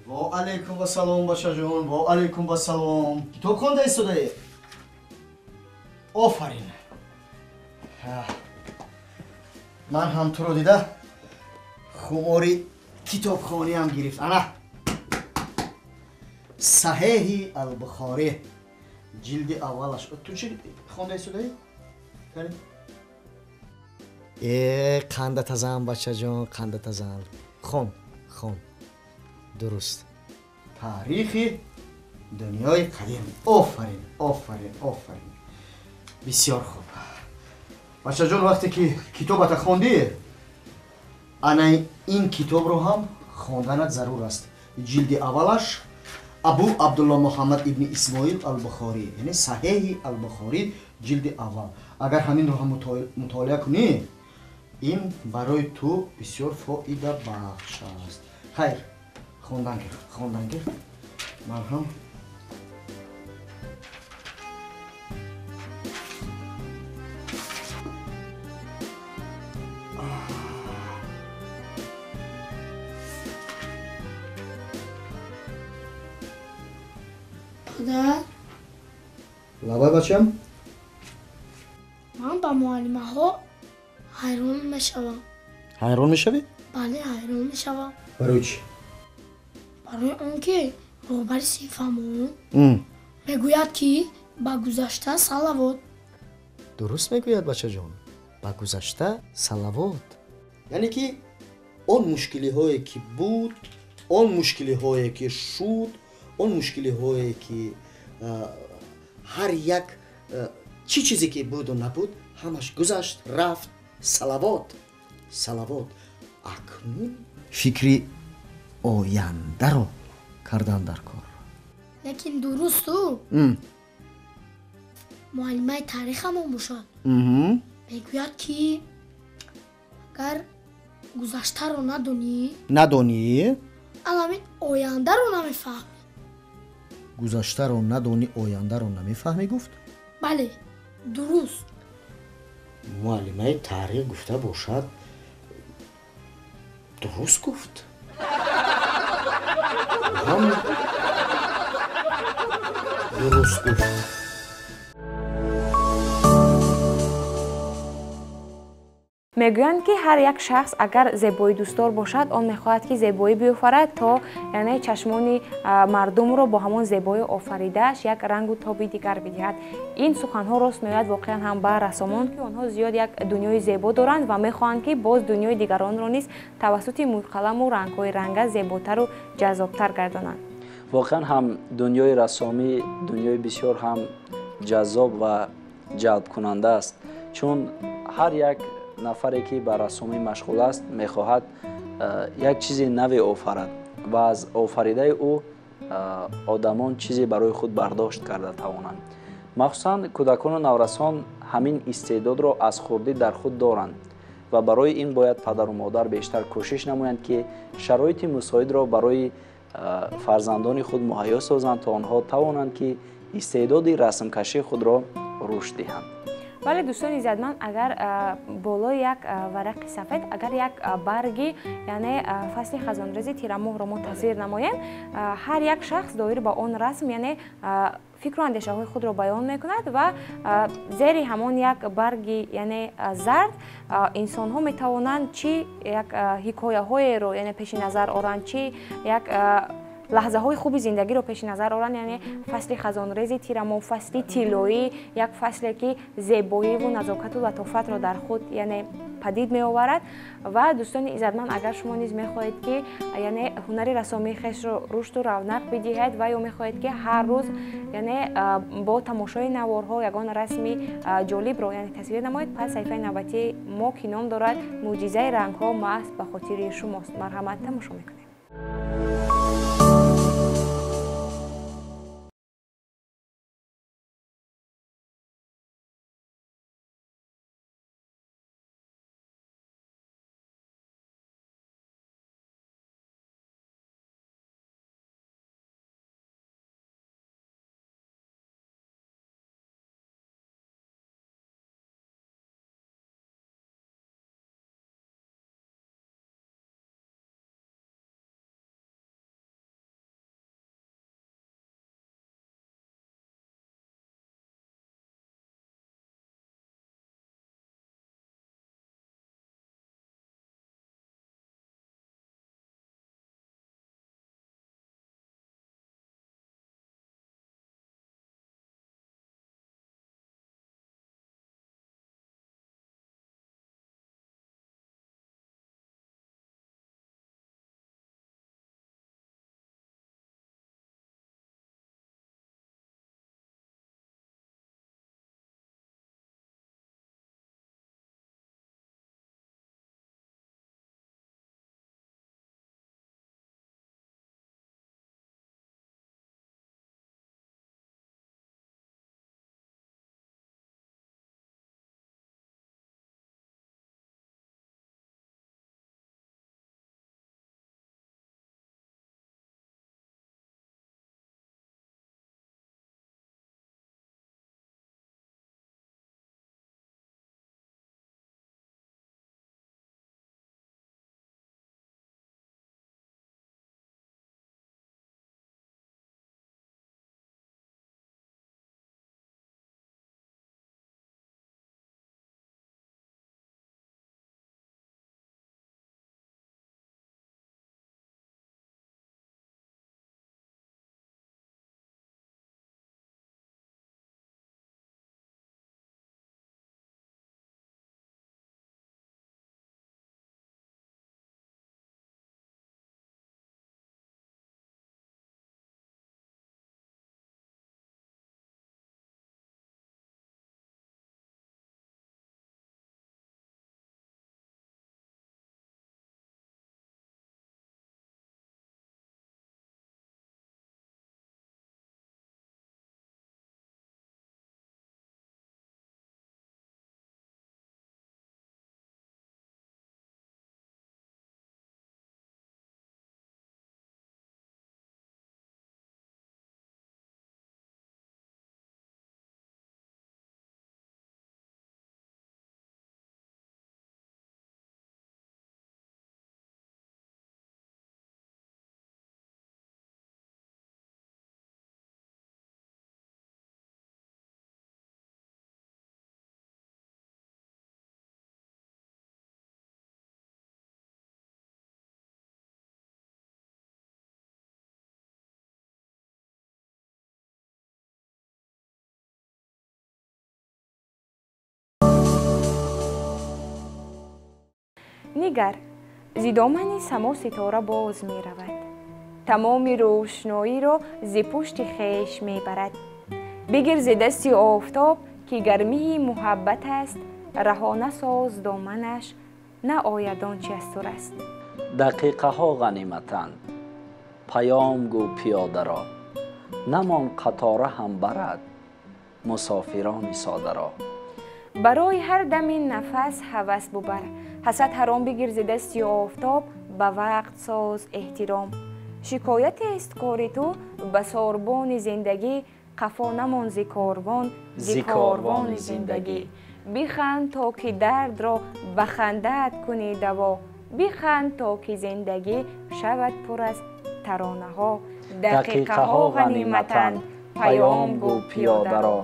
Speaker 15: ва алейкум ва салом бачаҷон, ва алейкум ва салом. Китоб хонда истодаӣ? Офарин. Ман ҳам туро дида хумори китобхониам гирифт. Ана Саҳеҳи Ал-Бухорӣ, ҷилди аввалаш. Ту чӣ хонда истодаӣ? Қанда тазан бачаҷон, қанда тазан. Хон. Дуруст. Таърихи дунёи қадим. Офарин. Бисёр хуб. бачаҷон, вақте ки китобата хондӣ, ана ин китобро ҳам хонданат зарур аст. ҷилди аввалаш Абу Абдулла Муҳаммад ибни Исмоил Ал-Бухорӣ, яъне Саҳеҳи Ал-Бухорӣ, ҷилди аввал. Агар ҳаминро ҳам мутолиа кунӣ, ин барои ту бисёр фоидабахш аст. Хайр, хондан гир. Ман ҳам лабай бачам,
Speaker 16: ман ба муаллимаҳо ҳайрон мешавам.
Speaker 15: ҳайрон мешавӣ?
Speaker 16: бале, ҳайрон мешавам.
Speaker 15: барои чӣ?
Speaker 16: барои он ки роҳбари синфамон мегӯяд ки ба гузашта салавот.
Speaker 15: дуруст мегӯяд бачаҷон, ба гузашта салавот. яъне ки он мушкилиҳое ки буд, он мушкилиҳое ки шуд, он мушкилиҳое ки ҳар як чӣ чизе ки буду набуд, ҳамаш гузашт, рафт. салавот. акнун фикри ояндаро кардан дар кор.
Speaker 16: лекин дурусту муаллимаи таърихамон бошад, мегӯяд ки агар гузаштаро надонӣ, аламин ояндаро намефаҳмӣ.
Speaker 15: гузаштаро надонӣ, ояндаро намефаҳмӣ гуфт?
Speaker 16: бале, дуруст.
Speaker 15: муаллимаи таърих гуфта бошад, дуруст гуфт. дуруст гуфт.
Speaker 1: мегӯянд ки ҳар як шахс агар зебоӣ дӯстдор бошад он мехоҳад ки зебоӣ биёфарад то яъне чашмони мардумро бо ҳамон зебоӣ офаридааш як рангу тоби дигар бидиҳад. Ин суханҳо рост меояд воқеан ҳам ба рассомон ки онҳо зиёд як дунёи зебо доранд ва мехоҳанд ки боз дунёи дигаронро низ тавассути мӯйқаламу рангҳои ранга зеботару ҷаззобтар гардонанд.
Speaker 2: воқеан ҳам дунёи рассомӣ дунёи бисёр ҳам ҷаззоб ва ҷалбкунанда аст, чун ҳар як нафаре ки ба рассомӣ машғул аст мехоҳад як чизи наве офарад ва аз офаридаи ӯ одамон чизе барои худ бардошт карда тавонанд. махсусан кӯдакону наврасон ҳамин истеъдодро аз хурдӣ дар худ доранд ва барои ин бояд падару модар бештар кӯшиш намоянд ки шароити мусоидро барои фарзандони худ муҳайё созанд то онҳо тавонанд ки истеъдоди расмкашии худро рушд диҳанд.
Speaker 1: вале дӯстони иззатманд, агар болои як варақи сафед агар як барги яъне фасли хазонрези тирамоҳро мо тасвир намоем, ҳар як шахс доир ба он расм яъне фикру андешаҳои худро баён мекунад ва зери ҳамон як барги яъне зард инсонҳо метавонанд чӣ як ҳикояҳоеро яъне пеши назар оранд, чӣ як лаҳзаҳои хуби зиндагиро пеши назар оранд, яъне фасли хазонрези тирамоҳ, фасли тиллоӣ, як фасле ки зебоиву назокату латофатро дар худ яъне падид меоварад. ва дӯстони иззатманд, агар шумо низ мехоҳед ки яъне ҳунари рассомии хешро рушду равнақ бидиҳед ва ё мехоҳед ки ҳар рӯз яъне бо тамошои наворҳо ягон расми ҷолибро яъне тасвир намоед, пас саҳифаи навбатии мо ки ном дорад мӯъҷизаи рангҳо маҳз ба хотири шумост. марҳамат, тамошо мекунед. нигар, зи домани само ситора боз меравад. тамоми рӯшноиро зи пушти хеш мебарад. бигир зи дасти офтоб ки гармии муҳаббат аст, раҳо насоз доманаш, наояд он чи аз тур аст.
Speaker 2: дақиқаҳо ғаниматанд, паём гӯ пиёдаро, намон қатора ҳам барад, мусофирони содаро.
Speaker 1: барои ҳар дами нафас ҳавас бубар, ҳасад ҳаром бигир зи дасти офтоб, ба вақт соз эҳтиром. шикоятест кори ту ба сорбони зиндагӣ, қафо намон зи корвони зиндагӣ. биханд то ки дардро ба хандаат кунӣ даво, биханд то ки зиндагӣ шавад пур аз таронаҳо. дақиқаҳо ғаниматанд, паём гӯ пиёдаро,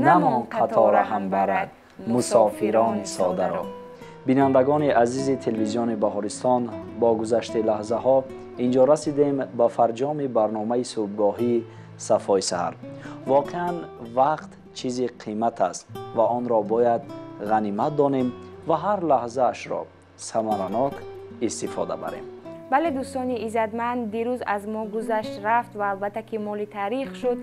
Speaker 1: намон қатора ҳам барад, мусофирони содаро.
Speaker 2: бинандагони азизи телевизиони Баҳористон, бо гузашти лаҳзаҳо инҷо расидем ба фарҷоми барномаи субҳгоҳии Сафои саҳар. воқеан вақт чизи қимат аст ва онро бояд ғанимат донем ва ҳар лаҳзаашро самаранок истифода барем.
Speaker 1: бале дӯстони иззатманд, дирӯз аз мо гузашт рафт ва албатта ки моли таърих шуд.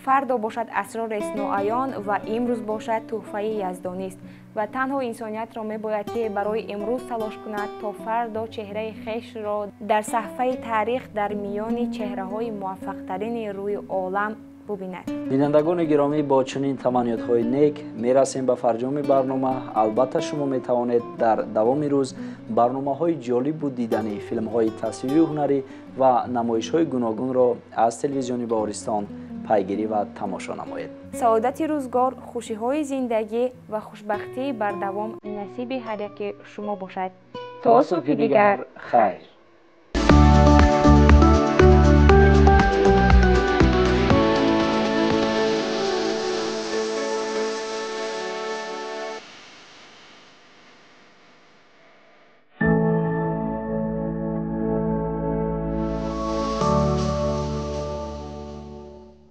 Speaker 1: фардо бошад асрорест ноаён ва имрӯз бошад тӯҳфаи яздонист ва танҳо инсониятро мебояд ки барои имрӯз талош кунад то фардо чеҳраи хешро дар саҳфаи таърих дар миёни чеҳраҳои муваффақтарини рӯи олам бубинад.
Speaker 2: бинандагони гиромӣ, бо чунин таманниётҳои нек мерасем ба фарҷоми барнома. албатта шумо метавонед дар давоми рӯз барномаҳои ҷолибу дидани филмҳои тасвирию ҳунарӣ ва намоишҳои гуногунро аз телевизиони Баҳористон пайгирӣ ва тамошо намоед.
Speaker 1: саодати рӯзгор, хушиҳои зиндагӣ ва хушбахтии бардавом насиби ҳар яки шумо бошад.
Speaker 2: то субҳи дигар, хайр.